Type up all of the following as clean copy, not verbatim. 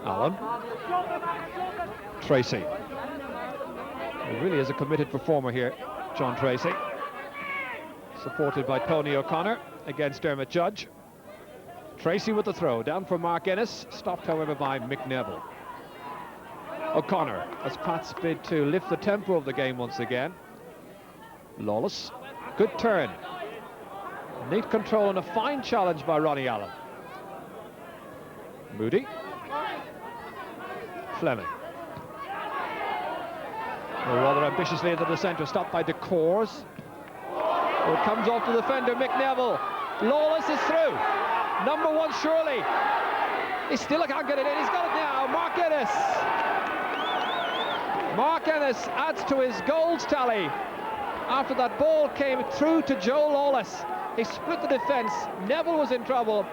Allen. Tracy. He really is a committed performer here, John Tracy. Supported by Tony O'Connor against Dermot Judge. Tracy with the throw, down for Mark Ennis, stopped however by Mick Neville. O'Connor, as Pats bid to lift the tempo of the game once again. Lawless, good turn. Neat control and a fine challenge by Ronnie Allen. Moody. Fleming. Rather ambitiously into the centre, stopped by DeCours. Oh, it comes off the defender, Mick Neville. Lawless is through. Number one, surely. He still can't get it in. He's got it now. Mark Ennis. Mark Ennis adds to his goals tally after that ball came through to Joe Lawless. He split the defence. Neville was in trouble.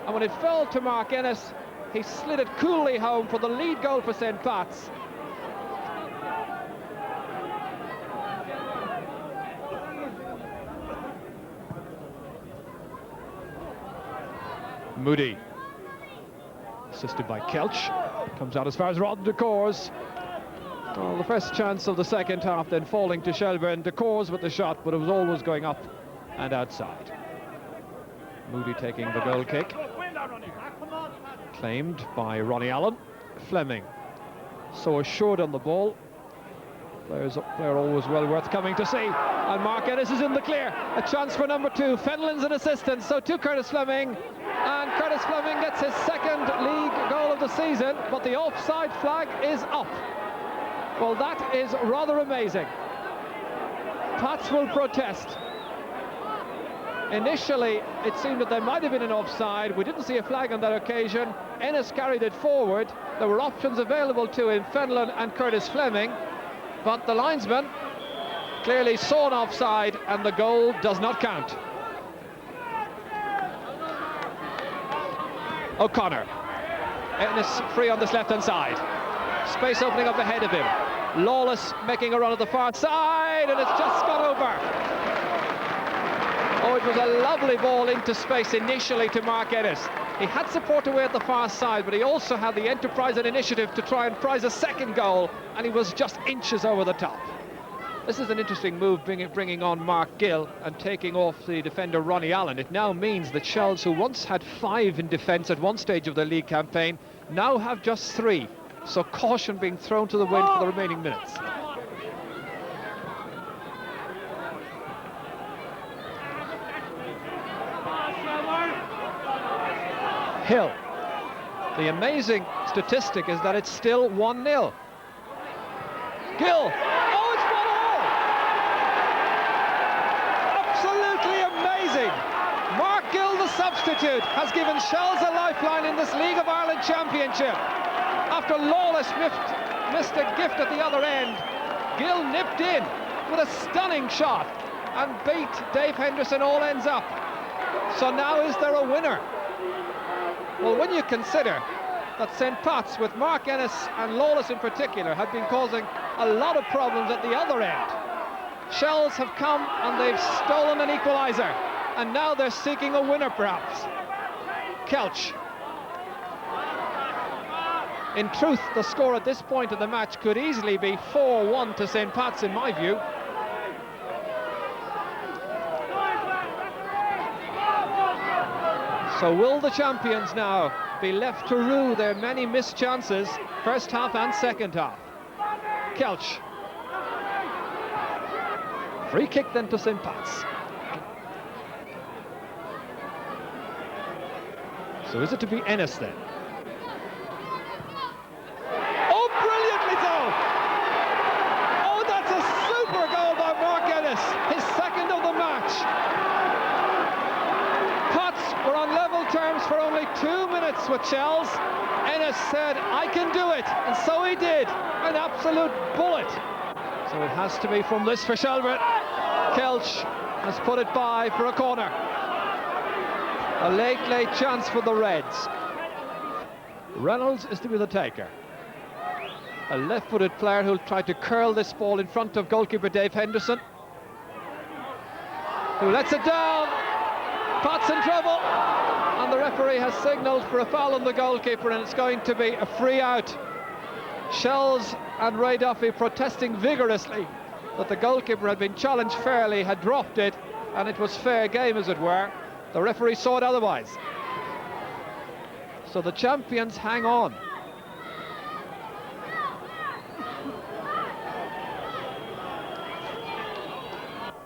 And when it fell to Mark Ennis, he slid it coolly home for the lead goal for St. Pat's. Moody, assisted by Kelch, comes out as far as Rodden DeCours. Well, the first chance of the second half then falling to Shelbourne. DeCours with the shot, but it was always going up and outside. Moody taking the goal kick. Claimed by Ronnie Allen. Fleming, so assured on the ball. Player always well worth coming to see. And Mark Ennis is in the clear. A chance for number two. Fenlon's an assistant, so to Curtis Fleming. And Curtis Fleming gets his second league goal of the season, but the offside flag is up. Well, that is rather amazing. Pats will protest. Initially, it seemed that there might have been an offside. We didn't see a flag on that occasion. Ennis carried it forward. There were options available to him, Fenlon and Curtis Fleming. But the linesman clearly saw an offside, and the goal does not count. O'Connor. Ennis free on this left-hand side. Space opening up ahead of him. Lawless making a run at the far side, and it's just gone over. Oh, it was a lovely ball into space initially to Mark Ennis. He had support away at the far side, but he also had the enterprise and initiative to try and prize a second goal, and he was just inches over the top. This is an interesting move, bringing on Mark Gill and taking off the defender Ronnie Allen. It now means that Shells, who once had 5 in defence at one stage of their league campaign, now have just 3. So caution being thrown to the wind for the remaining minutes. Hill. The amazing statistic is that it's still 1-0. Gill. Oh, it's 1-1. Absolutely amazing. Mark Gill, the substitute, has given Shells a lifeline in this League of Ireland Championship. After Lawless missed a gift at the other end, Gill nipped in with a stunning shot and beat Dave Henderson all ends up. So now is there a winner? Well, when you consider that St. Pat's, with Mark Ennis and Lawless in particular, have been causing a lot of problems at the other end. Shells have come and they've stolen an equaliser, and now they're seeking a winner perhaps. Kelch. In truth, the score at this point of the match could easily be 4-1 to St. Pat's in my view. So will the champions now be left to rue their many missed chances, first half and second half? Kelch. Free kick then to St. Pat's. So is it to be Ennis then? Oh, brilliantly so! Oh, that's a super goal by Mark Ennis, his second of the match. Pats were on level terms for only 2 minutes with Shells. Ennis said, I can do it, and so he did. An absolute bullet. So it has to be from this for Shelbourne. Kelch has put it by for a corner. A late chance for the Reds. Reynolds is to be the taker. A left-footed player who'll try to curl this ball in front of goalkeeper Dave Henderson, who lets it down. Potts in trouble, and the referee has signalled for a foul on the goalkeeper, and it's going to be a free out. Shells and Ray Duffy protesting vigorously that the goalkeeper had been challenged fairly, had dropped it, and it was fair game, as it were. The referee saw it otherwise. So the champions hang on.